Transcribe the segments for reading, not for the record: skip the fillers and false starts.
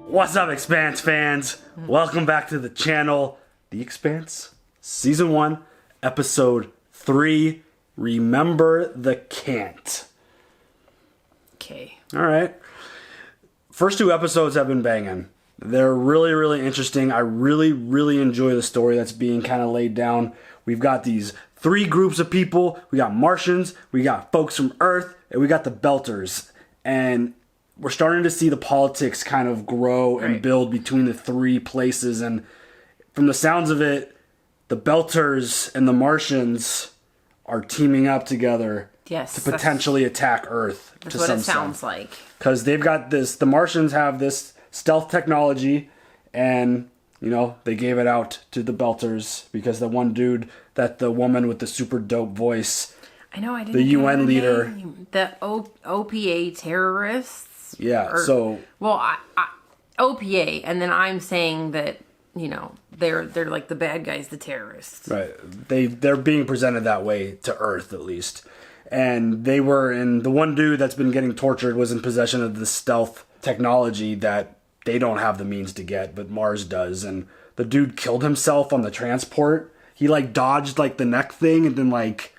What's up, Expanse fans? Welcome back to the channel. The Expanse, Season 1, Episode 3, Remember the Cant. Okay. Alright. First two episodes have been banging. They're really, really interesting. I really enjoy the story that's being kind of laid down. We've got these three groups of people. We got Martians, we got folks from Earth, and we got the Belters. And we're starting to see the politics kind of grow and build between the three places. And from the sounds of it, the Belters and the Martians are teaming up together to potentially attack Earth. That's what it sounds like. Because they've got this, the Martians have this stealth technology, and, you know, they gave it out to the Belters because the one dude, that the woman with the super dope voice, I know, I didn't the UN leader. Name. The OPA terrorists? Yeah, so... Well, OPA, and then I'm saying that, you know, they're like the bad guys, the terrorists. Right. They're being presented that way to Earth, at least. And they were in... The one dude that's been getting tortured was in possession of the stealth technology that they don't have the means to get, but Mars does. And the dude killed himself on the transport. He, like, dodged, like, the neck thing and then, like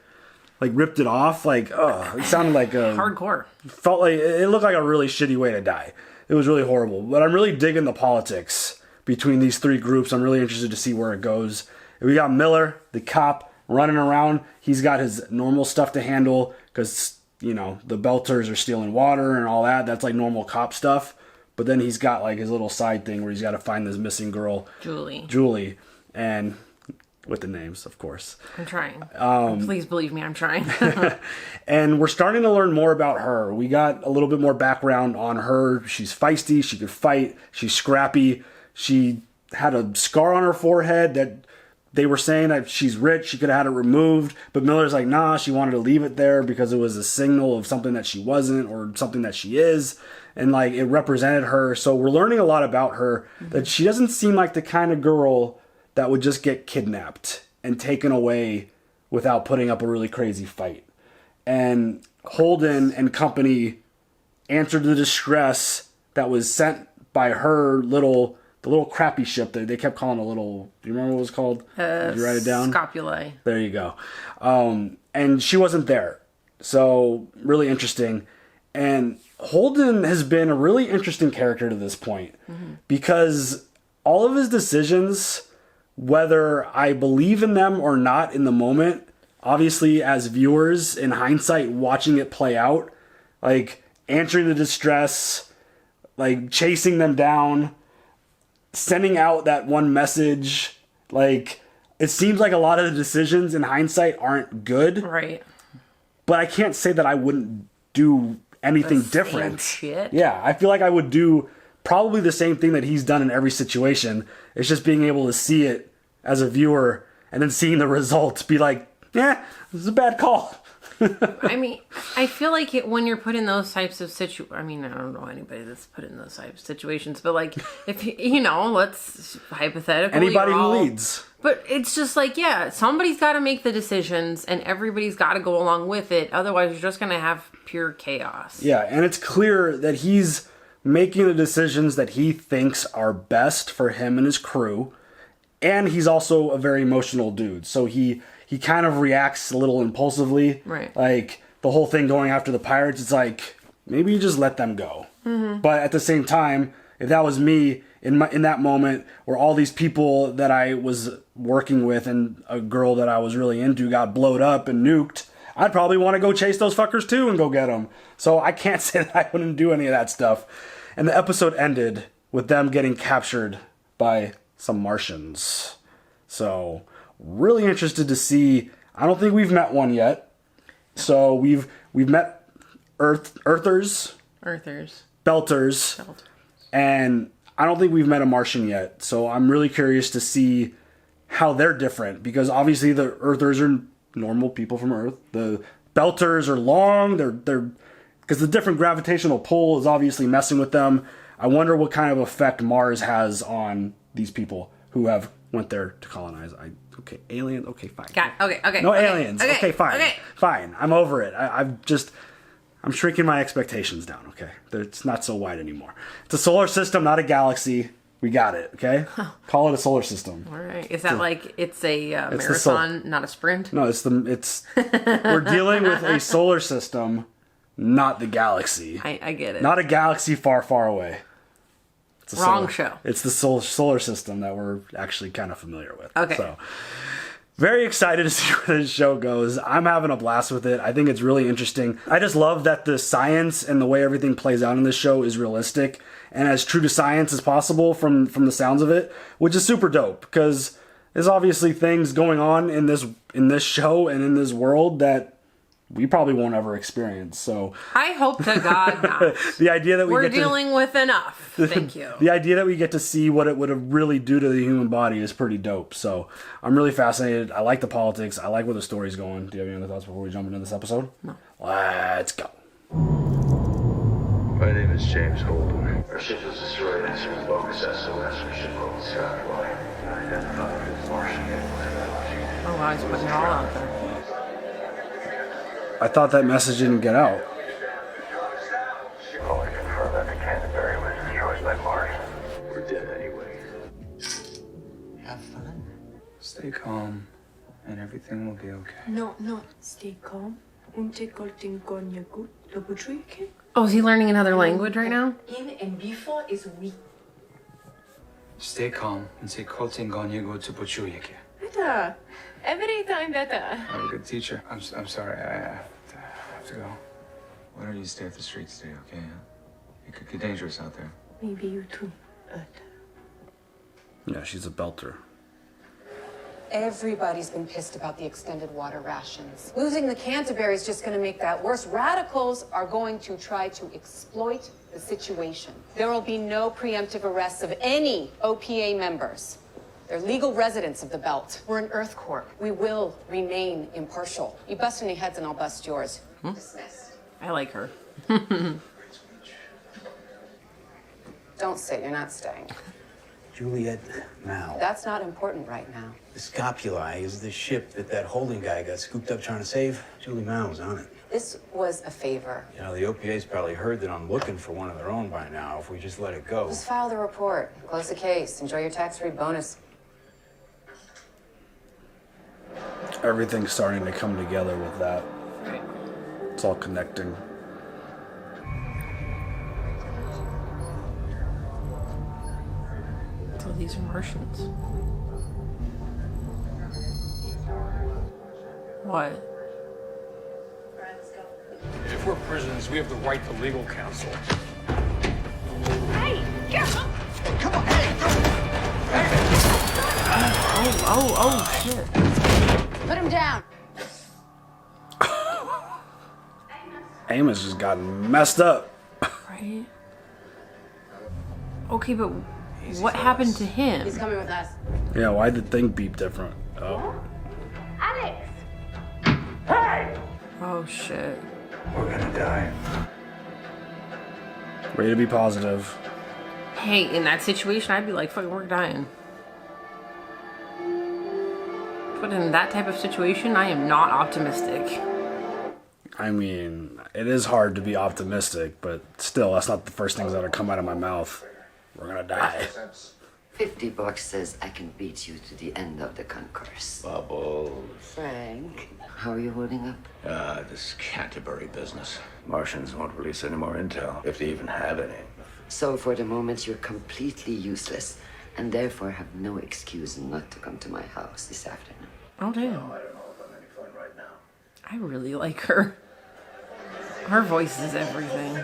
ripped it off. Like, oh, it sounded like a... Hardcore. Felt like... It looked like a really shitty way to die. It was really horrible. But I'm really digging the politics between these three groups. I'm really interested to see where it goes. And we got Miller, the cop, running around. He's got his normal stuff to handle because, you know, the Belters are stealing water and all that. That's like normal cop stuff. But then he's got like his little side thing where he's got to find this missing girl. Julie. And with the names, of course. I'm trying. Please believe me, I'm trying. And we're starting to learn more about her. We got a little bit more background on her. She's feisty. She could fight. She's scrappy. She had a scar on her forehead that they were saying that she's rich. She could have had it removed. But Miller's like, nah, she wanted to leave it there because it was a signal of something that she wasn't or something that she is. And like it represented her. So we're learning a lot about her. That she doesn't seem like the kind of girl that would just get kidnapped and taken away without putting up a really crazy fight. And Holden and company answered the distress that was sent by her the little crappy ship that they kept calling a little... Do you remember what it was called? Did you write it down? Scopuli. There you go. And she wasn't there. So, really interesting. And Holden has been a really interesting character to this point. Because all of his decisions, whether I believe in them or not in the moment, obviously as viewers, in hindsight, watching it play out, like answering the distress, like chasing them down, sending out that one message, like it seems like a lot of the decisions in hindsight aren't good. Right. But I can't say that I wouldn't do anything different. Shit. Yeah, I feel like I would do probably the same thing that he's done in every situation. It's just being able to see it as a viewer and then seeing the results be like, yeah, this is a bad call. I mean, I feel like when you're put in those types of I mean, I don't know anybody that's put in those types of situations, but like, if you know, let's hypothetically. Anybody who leads. But it's just like, yeah, somebody's got to make the decisions and everybody's got to go along with it. Otherwise, you're just going to have pure chaos. Yeah, and it's clear that he's making the decisions that he thinks are best for him and his crew. And he's also a very emotional dude. So he kind of reacts a little impulsively. Right. Like, the whole thing going after the pirates, it's like, maybe you just let them go. But at the same time, if that was me in that moment where all these people that I was working with and a girl that I was really into got blowed up and nuked, I'd probably want to go chase those fuckers too and go get them. So I can't say that I wouldn't do any of that stuff. And the episode ended with them getting captured by some Martians. So, really interested to see. I don't think we've met one yet. So we've met Earthers, Belters, and I don't think we've met a Martian yet. So I'm really curious to see how they're different, because obviously the Earthers are normal people from Earth. The Belters are long. They're because the different gravitational pull is obviously messing with them. I wonder what kind of effect Mars has on these people who have went there to colonize. Okay, aliens. Okay, fine. Okay. No aliens. Okay, fine. Okay. Fine. I'm over it. I'm shrinking my expectations down, okay? It's not so wide anymore. It's a solar system, not a galaxy. We got it, okay? Call it a solar system. All right. Is that it's a marathon, not a sprint? No, we're dealing with a solar system, not the galaxy. I get it. Not a galaxy far, far away. It's Wrong show. It's the solar system that we're actually kind of familiar with. Okay. So, very excited to see where this show goes. I'm having a blast with it. I think it's really interesting. I just love that the science and the way everything plays out in this show is realistic and as true to science as possible from the sounds of it, which is super dope because there's obviously things going on in this show and in this world that we probably won't ever experience. So I hope to God not. The idea that we're dealing with enough. Thank you. The idea that we get to see what it would really do to the human body is pretty dope. So I'm really fascinated. I like the politics. I like where the story's going. Do you have any other thoughts before we jump into this episode? No. Let's go. My name is James Holden. Our ship was destroyed answering bogus SOS mission called Skyfly. Identified as Martian Navy. Oh, wow, he's putting it all out there. I thought that message didn't get out. Only confirmed that the Canterbury was destroyed by Martians. We're dead anyway. Have fun. Stay calm, and everything will be okay. No, stay calm. Oh, is he learning another language right now? In and before is weak. Stay calm and say "Kolting gonyego to pochuyeke." Better. Every time better. I'm a good teacher. I'm sorry. I have to go. Why don't you stay off the streets today, okay? It could get dangerous out there. Maybe you too. Yeah, she's a belter. Everybody's been pissed about the extended water rations. Losing the Canterbury is just going to make that worse. Radicals are going to try to exploit the situation. There will be no preemptive arrests of any OPA members. They're legal residents of the belt. We're an Earth Corp. We will remain impartial. You bust any heads and I'll bust yours. Dismissed. I like her. Don't sit, you're not staying. Juliet Mao. That's not important right now. The Scopuli is the ship that Holden guy got scooped up trying to save. Julie Mao was on it. This was a favor. You know, the OPA's probably heard that I'm looking for one of their own by now if we just let it go. Just file the report. Close the case. Enjoy your tax-free bonus. Everything's starting to come together with that. It's all connecting. So these are Martians. What? If we're prisoners, we have the right to legal counsel. Oh, shit. Put him down. Amos just got messed up. Right? Okay, but what happened to him? He's coming with us. Yeah, why'd the thing beep different? Oh. Alex! Oh, shit. We're gonna die. Way to be positive. Hey, in that situation, I'd be like, fucking, we're dying. But in that type of situation, I am not optimistic. I mean, it is hard to be optimistic, but still, that's not the first things that'll come out of my mouth. We're gonna die. $50 says I can beat you to the end of the concourse. Bubbles. Frank, how are you holding up? This Canterbury business. Martians won't release any more intel, if they even have any. So for the moment, you're completely useless, and therefore have no excuse not to come to my house this afternoon. Oh, damn. I don't know if I'm any fun right now. I really like her. Her voice is everything.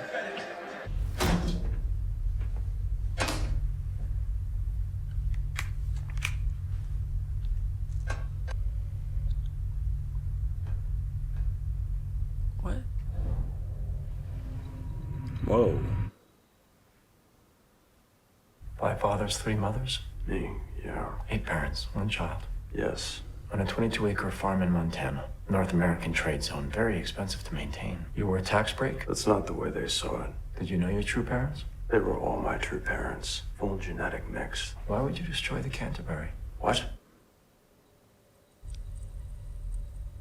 What? Whoa. 5 fathers, 3 mothers, Me, yeah. 8 parents, 1 child. Yes. On a 22-acre farm in Montana, North American trade zone, very expensive to maintain. You were a tax break? That's not the way they saw it. Did you know your true parents? They were all my true parents. Full genetic mix. Why would you destroy the Canterbury? What?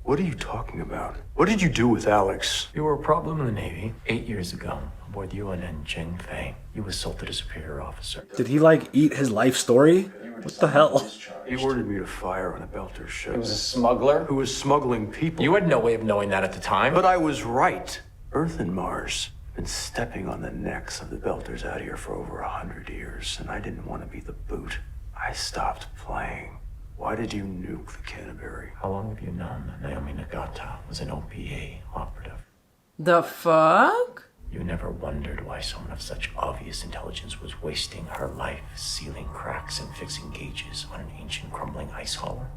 What are you talking about? What did you do with Alex? You were a problem in the Navy 8 years ago aboard the UNN Jing Fei. You assaulted a superior officer. Did he like eat his life story? What the hell? He ordered me to fire on a Belter ship. He was a smuggler? Who was smuggling people. You had no way of knowing that at the time. But I was right. Earth and Mars have been stepping on the necks of the Belters out here for over 100 years, and I didn't want to be the boot. I stopped playing. Why did you nuke the Canterbury? How long have you known that Naomi Nagata was an OPA operative? The fuck? You never wondered why someone of such obvious intelligence was wasting her life sealing cracks and fixing gauges on an ancient crumbling ice hauler?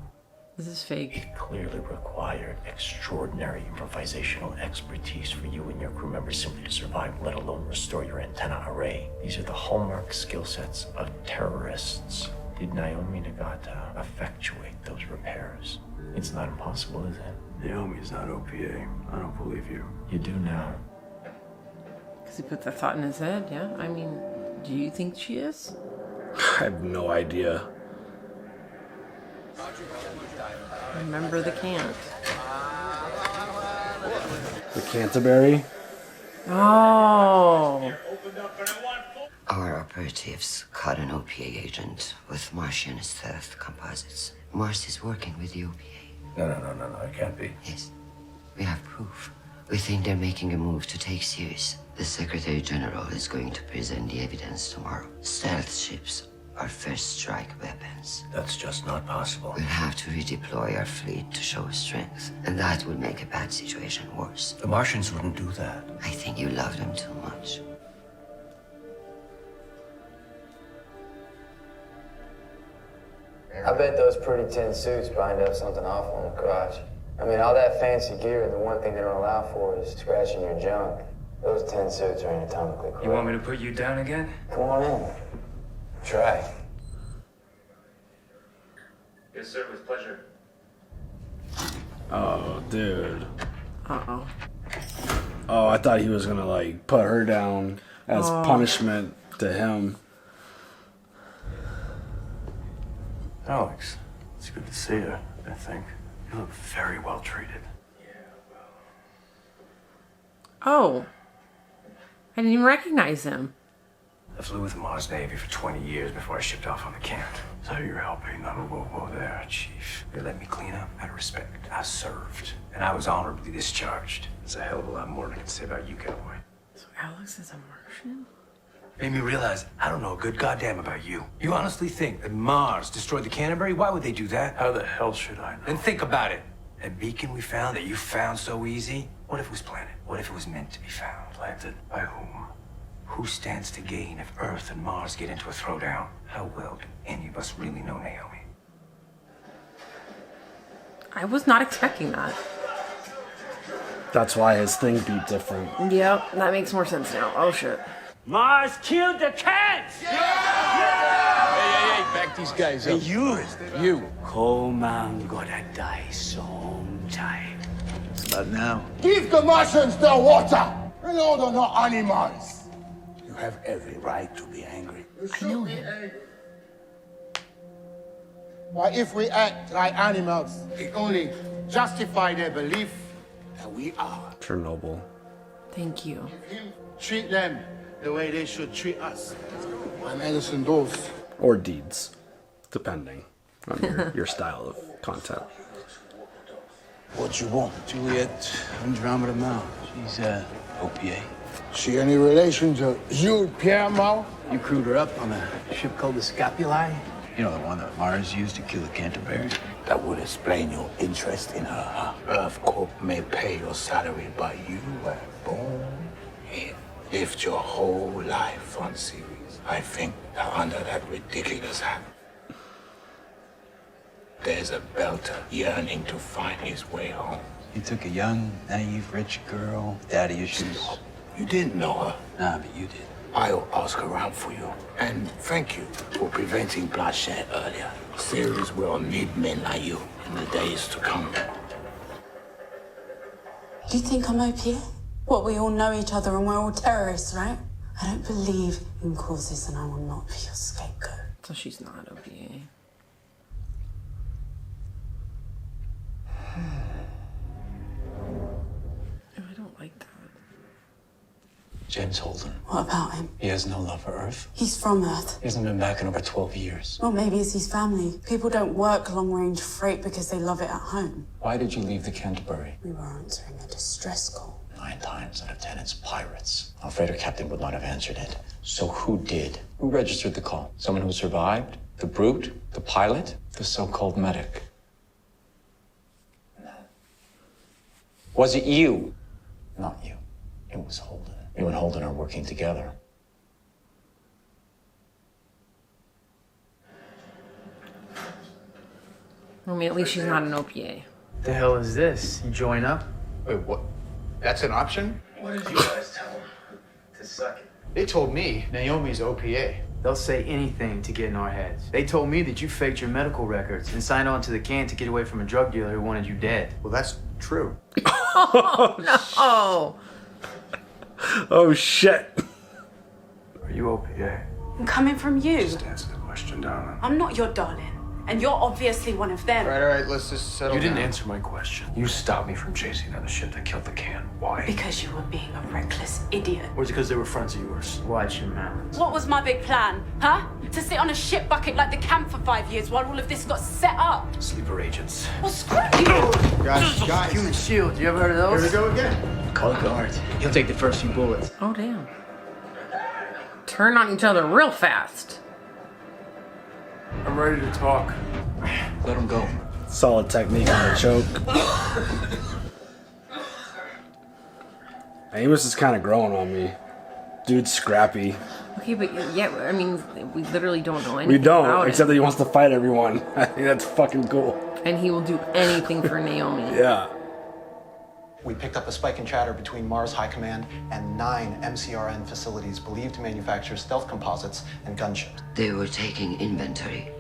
This is fake. It clearly required extraordinary improvisational expertise for you and your crew members simply to survive, let alone restore your antenna array. These are the hallmark skill sets of terrorists. Did Naomi Nagata effectuate those repairs? It's not impossible, is it? Naomi's not OPA. I don't believe you. You do now. Because he put that thought in his head, yeah? I mean, do you think she is? I have no idea. Remember the Cant. The Canterbury? Oh. Our operatives caught an OPA agent with Martian stealth composites. Mars is working with the OPA. No, it can't be. Yes. We have proof. We think they're making a move to take serious. The Secretary General is going to present the evidence tomorrow. Stealth ships are first strike weapons. That's just not possible. We'll have to redeploy our fleet to show strength, and that will make a bad situation worse. The Martians wouldn't do that. I think you love them too much. I bet those pretty tin suits bind up something awful in the crotch. I mean, all that fancy gear, and the one thing they don't allow for is scratching your junk. Those tin suits are anatomically correct. You want me to put you down again? Come on in. Try. Yes, sir, with pleasure. Oh, dude. Uh-oh. Oh, I thought he was gonna, like, put her down as punishment to him. Alex, it's good to see you, I think. You look very well treated. Oh. I didn't even recognize him. I flew with the Martian Navy for 20 years before I shipped off on the Cant. So you're helping Namawobo there, Chief. They let me clean up out of respect. I served, and I was honorably discharged. It's a hell of a lot more than I can say about you, cowboy. So Alex is a Martian? Made me realize I don't know a good goddamn about you. You honestly think that Mars destroyed the Canterbury? Why would they do that? How the hell should I know? Then think about it. That beacon we found, that you found so easy, what if it was planted? What if it was meant to be found? Planted by whom? Who stands to gain if Earth and Mars get into a throwdown? How well do any of us really know Naomi? I was not expecting that. That's why his thing beat different. Yep, that makes more sense now. Oh, shit. Mars killed the cats! Hey, back these guys up. You. Coleman gotta die sometime. Not now. Give the Martians their water! You know they're not animals. You have every right to be angry. I know him. But if we act like animals, it only justify their belief that we are. Chernobyl. Thank you. Treat them the way they should treat us. And Edison does. Or deeds. Depending on your style of content. What you want? Juliet Andromeda Mao. She's, OPA. She any relation to Jules Pierre Mao? You crewed her up on a ship called the Scapuli? You know, the one that Mars used to kill the Canterbury? That would explain your interest in her, huh? Earth Corp may pay your salary, but you were born here. Lived your whole life on series. I think that under that ridiculous hat, there's a Belter yearning to find his way home. You took a young, naive, rich girl, daddy issues. You didn't know her. Nah, but you did. I'll ask around for you. And thank you for preventing bloodshed earlier. Series will need men like you in the days to come. You think I'm OPA? What, we all know each other and we're all terrorists, right? I don't believe in causes and I will not be your scapegoat. So she's not OPA. James Holden. What about him? He has no love for Earth. He's from Earth. He hasn't been back in over 12 years. Well, maybe it's his family. People don't work long-range freight because they love it at home. Why did you leave the Canterbury? We were answering a distress call. 9 times out of 10, it's pirates. Our freighter captain would not have answered it. So who did? Who registered the call? Someone who survived? The brute? The pilot? The so-called medic? Was it you? Not you. It was Holden. You and Holden are working together. I mean, at least she's not an OPA. The hell is this? You join up? Wait, what? That's an option? What did you guys tell him? To suck it. They told me Naomi's OPA. They'll say anything to get in our heads. They told me that you faked your medical records and signed on to the Cant to get away from a drug dealer who wanted you dead. Well, that's true. Oh, no. Oh, shit. Are you OPA? I'm coming from you. Just answer the question, darling. I'm not your darling. And you're obviously one of them. All right, let's just settle You didn't down. answer my question. You stopped me from chasing down the ship that killed the can. Why? Because you were being a reckless idiot. Or is it because they were friends of yours? Watch your mouth. What was my big plan, huh? To sit on a ship bucket like the camp for 5 years while all of this got set up? Sleeper agents. Well, screw you! Guys. Human shield, you ever heard of those? Here we go again. Call a guard. He'll take the first few bullets. Oh, damn. Turn on each other real fast. I'm ready to talk. Let him go. Solid technique on the choke. Amos is kind of growing on me. Dude's scrappy. Okay, but yeah, I mean, we literally don't know anything We don't, about except that it. he wants to fight everyone. I think that's fucking cool. And he will do anything for Naomi. Yeah. We picked up a spike in chatter between Mars High Command and 9 MCRN facilities believed to manufacture stealth composites and gunships. They were taking inventory.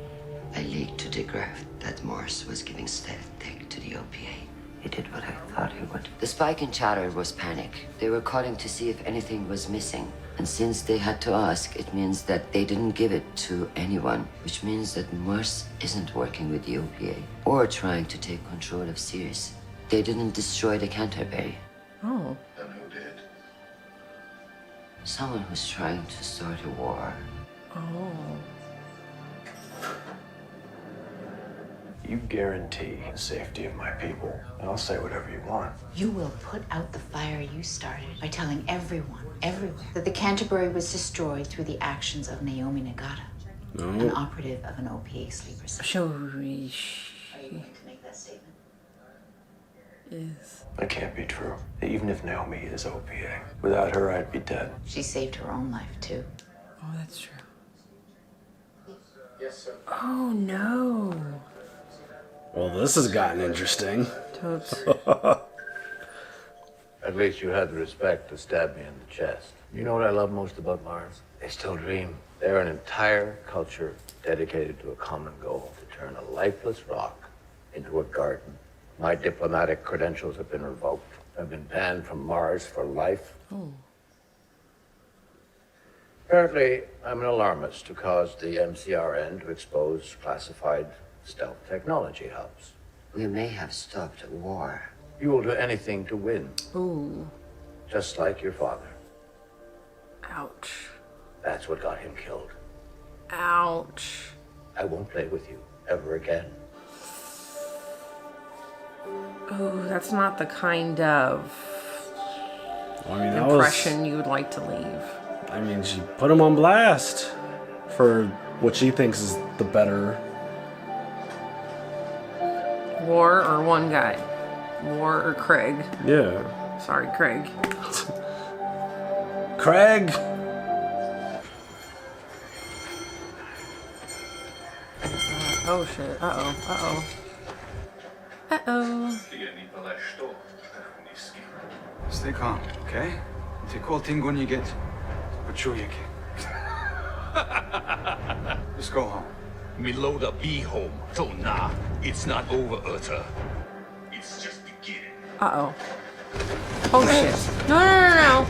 I leaked to the Graph that Mars was giving stealth tech to the OPA. He did what I thought he would. The spike in chatter was panic. They were calling to see if anything was missing. And since they had to ask, it means that they didn't give it to anyone, which means that Mars isn't working with the OPA or trying to take control of Sirius. They didn't destroy the Canterbury. Oh. Then who did? Someone who's trying to start a war. Oh. You guarantee the safety of my people, and I'll say whatever you want. You will put out the fire you started by telling everyone, everywhere, that the Canterbury was destroyed through the actions of Naomi Nagata, an operative of an OPA sleeper cell. Are you going to make that statement? Is. That can't be true. Even if Naomi is OPA, without her, I'd be dead. She saved her own life, too. Oh, that's true. Yes, sir. Oh, no. Well, this has gotten interesting. Totes. At least you had the respect to stab me in the chest. You know what I love most about Mars? They still dream. They're an entire culture dedicated to a common goal, to turn a lifeless rock into a garden. My diplomatic credentials have been revoked. I've been banned from Mars for life. Oh. Apparently, I'm an alarmist who caused the MCRN to expose classified stealth technology hubs. We may have stopped a war. You will do anything to win. Ooh. Just like your father. Ouch. That's what got him killed. Ouch. I won't play with you ever again. Oh, that's not the kind of I mean, that impression you would like to leave. I mean, she put him on blast for what she thinks is the better. War or one guy? War or Craig? Yeah. Sorry, Craig. Craig! Oh shit. Uh-oh. Uh-oh. Uh-oh. Stay calm, okay? Take all thing when you get. Почуєки. Let's go home. Miloda be home. So nah, it's not over, Urta. It's just beginning. Uh-oh. Oh shit. No, no, no, no.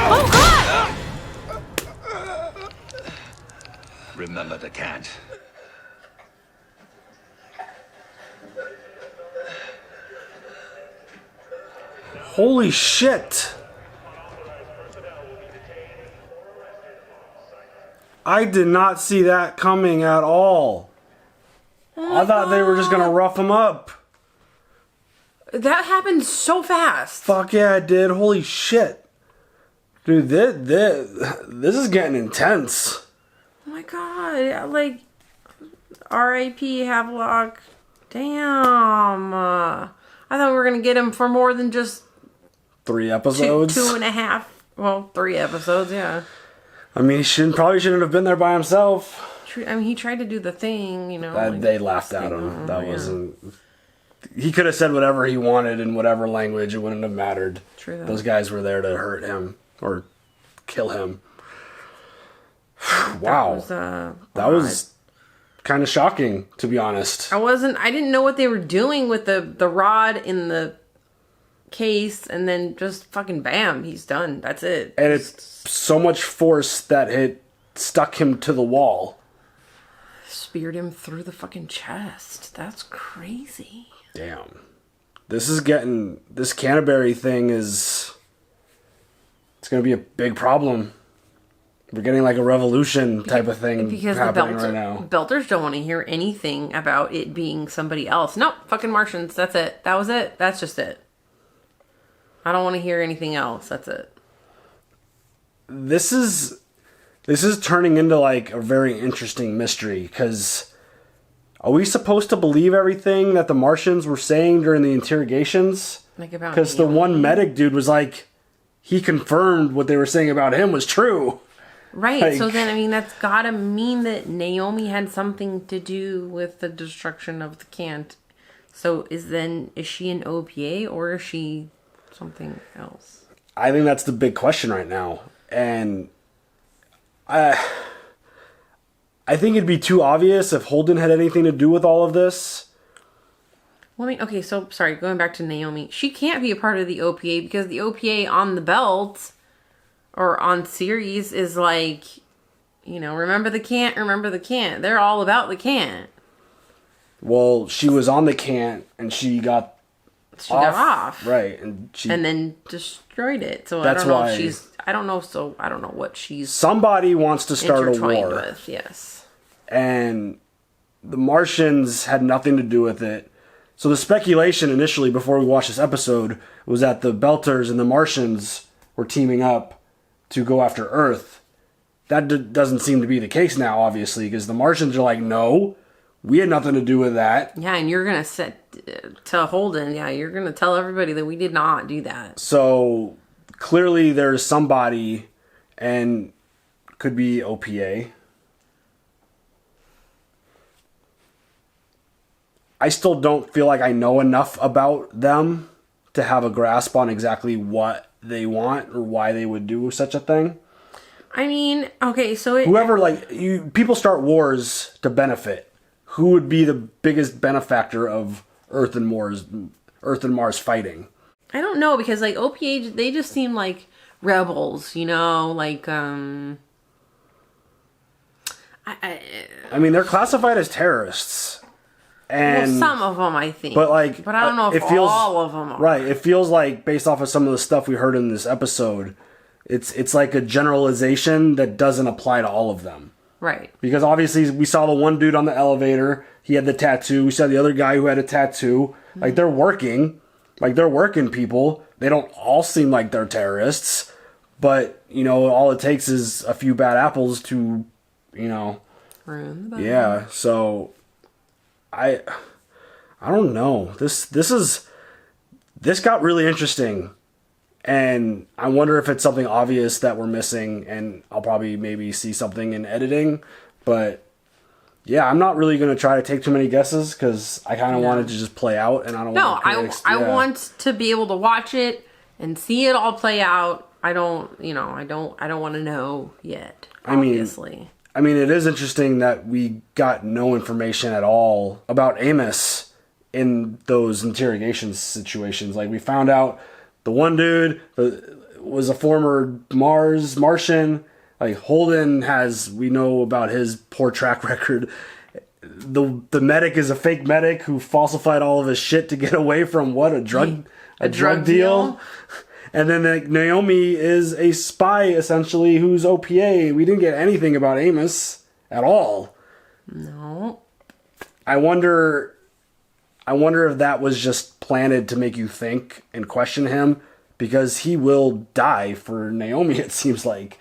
Oh god! Remember the Cant. Holy shit. I did not see that coming at all. I thought they were just gonna rough him up. That happened so fast. Fuck yeah, it did. Holy shit. Dude, this is getting intense. Oh my god. Like, R.I.P. Havelock. Damn. I thought we were going to get him for more than just 3 episodes. 2.5. Well, 3 episodes, yeah. I mean, he probably shouldn't have been there by himself. I mean, he tried to do the thing, you know. Like, they laughed at him. That wasn't... He could have said whatever he wanted in whatever language. It wouldn't have mattered. True, though. Those guys were there to hurt him or kill him. Wow. That was kind of shocking, to be honest. I didn't know what they were doing with the rod in the case, and then just fucking bam, he's done. That's it. And it's so much force that it stuck him to the wall. Speared him through the fucking chest. That's crazy. Damn. This Canterbury thing it's going to be a big problem. We're getting like a revolution type of thing because happening right now. Belters don't want to hear anything about it being somebody else. Nope, fucking Martians. That's it. That was it. That's just it. I don't want to hear anything else. That's it. This is turning into like a very interesting mystery, because are we supposed to believe everything that the Martians were saying during the interrogations? Like about because the one medic dude was like, he confirmed what they were saying about him was true. Right. Like, so then, I mean, that's gotta mean that Naomi had something to do with the destruction of the Cant. So is she an OPA or is she something else? I think that's the big question right now. And I think it'd be too obvious if Holden had anything to do with all of this. Well, I mean, okay, so, sorry, going back to Naomi. She can't be a part of the OPA because the OPA on the belt or on series is like, you know, remember the Cant, remember the Cant. They're all about the Cant. Well, she was on the Cant and she got off. Right. And then destroyed it. So that's I don't know why if she's... I don't know what she's... Somebody wants to start a war. With, yes. And the Martians had nothing to do with it. So the speculation initially, before we watched this episode, was that the Belters and the Martians were teaming up to go after Earth. That doesn't seem to be the case now, obviously, because the Martians are like, no, we had nothing to do with that. Yeah, and you're going to to Holden, you're going to tell everybody that we did not do that. So clearly there's somebody, and could be OPA. I still don't feel like I know enough about them to have a grasp on exactly what they want or why they would do such a thing. I mean, okay, so whoever, people start wars to benefit. Who would be the biggest benefactor of Earth and Mars fighting? I don't know, because like OPA, they just seem like rebels, you know, like I mean, they're classified as terrorists. And some of them, I think. But I don't know if all of them are. Right. It feels like, based off of some of the stuff we heard in this episode, it's like a generalization that doesn't apply to all of them. Right. Because obviously we saw the one dude on the elevator, he had the tattoo. We saw the other guy who had a tattoo. Mm-hmm. Like, they're working. Like, they're working people. They don't all seem like they're terrorists. But, you know, all it takes is a few bad apples to, you know. Ruin the yeah, so I don't know. This got really interesting. And I wonder if it's something obvious that we're missing, and I'll probably maybe see something in editing. But yeah, I'm not really going to try to take too many guesses, because I kind of want it to just play out, and I don't want to I want to be able to watch it and see it all play out. I don't want to know yet, obviously. I mean, it is interesting that we got no information at all about Amos in those interrogation situations. Like, we found out the one dude was a former Martian. Like, Holden we know about his poor track record. The medic is a fake medic who falsified all of his shit to get away from a drug a drug deal. And then like, Naomi is a spy, essentially, who's OPA. We didn't get anything about Amos at all. No. I wonder if that was just planted to make you think and question him, because he will die for Naomi, it seems like.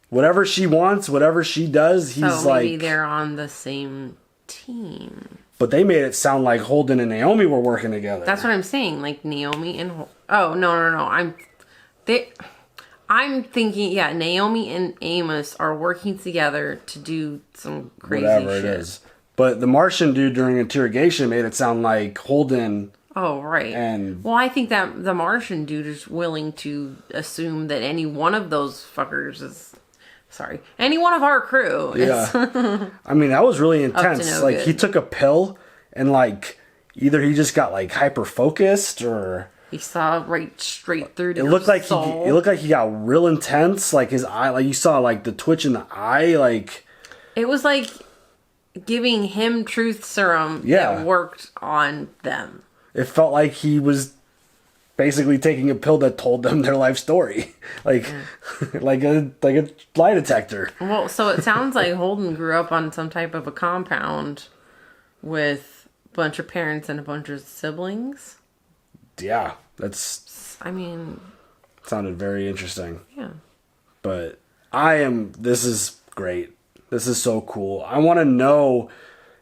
Whatever she wants, whatever she does, he's so maybe like... they're on the same team. But they made it sound like Holden and Naomi were working together. That's what I'm saying. Like Naomi and... Oh, no. I'm thinking, yeah, Naomi and Amos are working together to do some crazy Whatever shit. it is. But the Martian dude during interrogation made it sound like Holden... Oh, right. Well, I think that the Martian dude is willing to assume that any one of those fuckers is... Sorry. Any one of our crew is... Yeah. I mean, that was really intense. no Like, good. he took a pill and, like, either he just got, like, hyper-focused or... He saw right straight through to It looked like soul. it looked like he got real intense. Like, his eye... Like, you saw, like, the twitch in the eye, like... It was like giving him truth serum that worked on them. It felt like he was basically taking a pill that told them their life story. Like, like a lie detector. Well, so it sounds like Holden grew up on some type of a compound with a bunch of parents and a bunch of siblings. Yeah, that's... I mean... Sounded very interesting. Yeah. But this is great. This is so cool. I want to know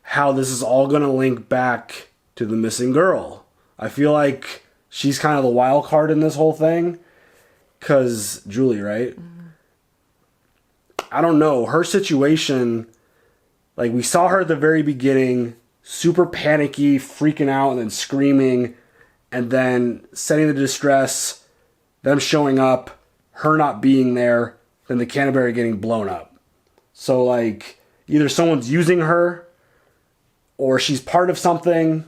how this is all going to link back to the missing girl. I feel like she's kind of the wild card in this whole thing. Because Julie, right? Mm-hmm. I don't know. Her situation, like, we saw her at the very beginning, super panicky, freaking out, and then screaming, and then setting the distress, them showing up, her not being there, then the Canterbury getting blown up. So, like, either someone's using her, or she's part of something.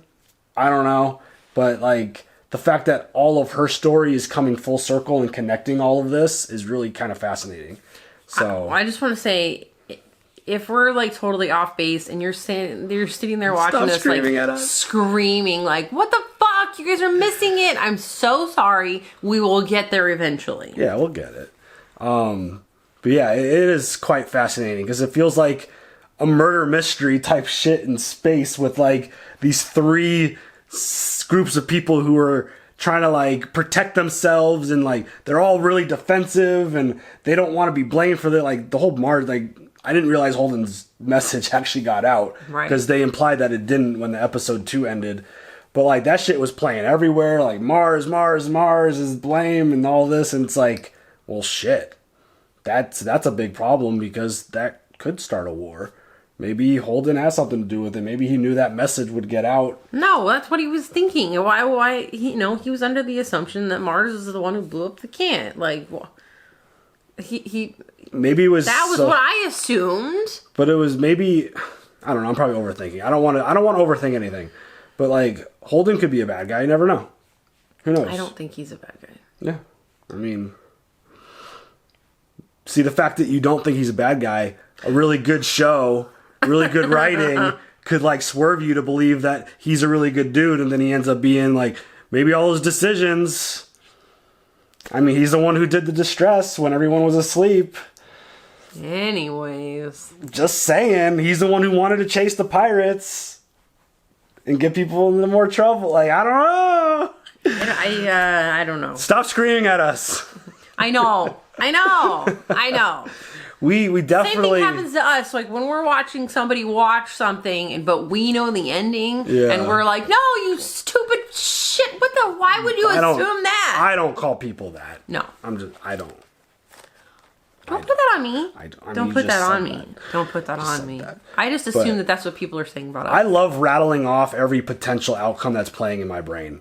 I don't know. But, like, the fact that all of her story is coming full circle and connecting all of this is really kind of fascinating. So I just want to say, if we're, like, totally off base and you're sitting there watching Stop us, screaming like, at us. screaming, like, what the fuck? You guys are missing it. I'm so sorry. We will get there eventually. Yeah, we'll get it. But yeah, it is quite fascinating because it feels like a murder mystery type shit in space with, like, these three groups of people who are trying to, like, protect themselves, and, like, they're all really defensive and they don't want to be blamed for the whole Mars. Like, I didn't realize Holden's message actually got out, right? Because they implied that it didn't when the episode 2 ended. But, like, that shit was playing everywhere. Like, Mars is blame and all this, and it's like, well, shit. That's a big problem because that could start a war. Maybe Holden has something to do with it. Maybe he knew that message would get out. No, that's what he was thinking. Why he was under the assumption that Mars is the one who blew up the Cant. Like, he maybe it was that was what I assumed. But it was maybe, I don't know. I'm probably overthinking. I don't want to overthink anything. But, like, Holden could be a bad guy. You never know. Who knows? I don't think he's a bad guy. Yeah, I mean, see, the fact that you don't think he's a bad guy, a really good show, really good writing could, like, swerve you to believe that he's a really good dude, and then he ends up being, like, maybe all his decisions. I mean, he's the one who did the distress when everyone was asleep. Anyways. Just saying, he's the one who wanted to chase the pirates and get people into more trouble. Like, I don't know. I don't know. Stop screaming at us. I know. We definitely... Same thing happens to us. Like, when we're watching somebody watch something, but we know the ending, and we're like, no, you stupid shit. Why would you assume that? I don't call people that. No. I don't. Don't put that on me. Don't put that on me. Don't put that on me. I just assume that that's what people are saying about us. I love rattling off every potential outcome that's playing in my brain.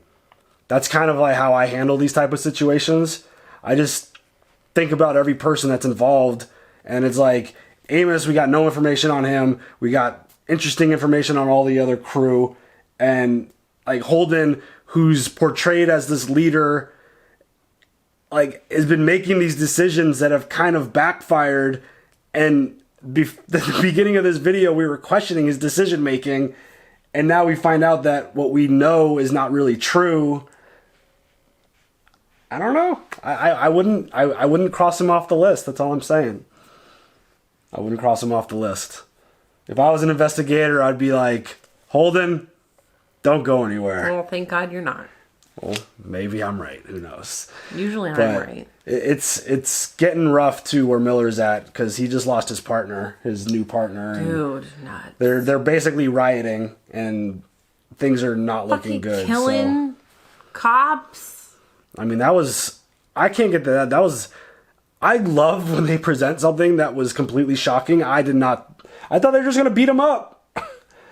That's kind of like how I handle these type of situations. I just think about every person that's involved, and it's like, Amos, we got no information on him. We got interesting information on all the other crew. And, like, Holden, who's portrayed as this leader, like, has been making these decisions that have kind of backfired. And at the beginning of this video, we were questioning his decision making, and now we find out that what we know is not really true. I don't know. I wouldn't cross him off the list. That's all I'm saying. I wouldn't cross him off the list. If I was an investigator, I'd be like, Holden, don't go anywhere. Well, thank God you're not. Well, maybe I'm right. Who knows? Usually I'm But right. It's getting rough too where Miller's at because he just lost his partner, his new partner. Dude, nuts. They're basically rioting and things are not looking good. Killing cops. I mean, I can't get that. I love when they present something that was completely shocking. I thought they were just going to beat him up.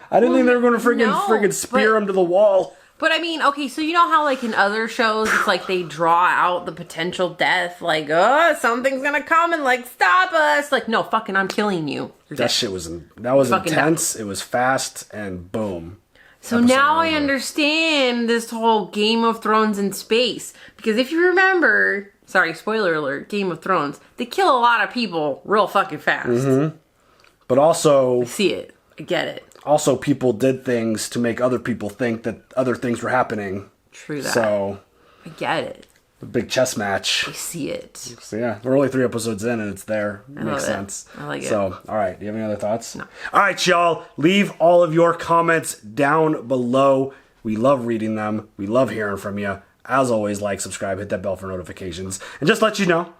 I didn't think they were going to friggin' spear him to the wall. But I mean, okay, so you know how like in other shows, it's like they draw out the potential death, like, oh, something's going to come and like stop us. Like, no, fucking, I'm killing you. That shit was intense. It was fast and boom. So now I understand this whole Game of Thrones in space. Because if you remember, sorry, spoiler alert, Game of Thrones, they kill a lot of people real fucking fast. Mm-hmm. But also... I see it. I get it. Also, people did things to make other people think that other things were happening. True that. So... I get it. The big chess match. I see it. So yeah, we're only 3 episodes in and it's there. Makes sense. I like it. So, all right. Do you have any other thoughts? No. All right, y'all. Leave all of your comments down below. We love reading them. We love hearing from you. As always, like, subscribe, hit that bell for notifications. And just let you know,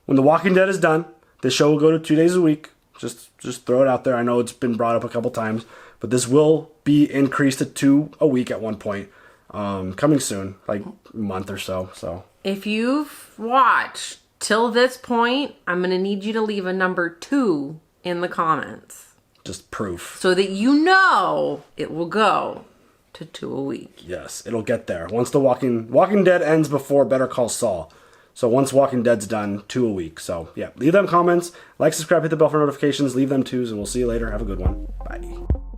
when The Walking Dead is done, this show will go to 2 days a week. Just throw it out there. I know it's been brought up a couple times, but this will be increased to 2 a week at one point. Coming soon, like a month or so. So if you've watched till this point, I'm going to need you to leave a number 2 in the comments. Just proof. So that you know it will go to 2 a week. Yes, it'll get there. Once the Walking Dead ends before Better Call Saul. So once Walking Dead's done, 2 a week. So yeah, leave them comments, like, subscribe, hit the bell for notifications, leave them 2s, and we'll see you later. Have a good one. Bye.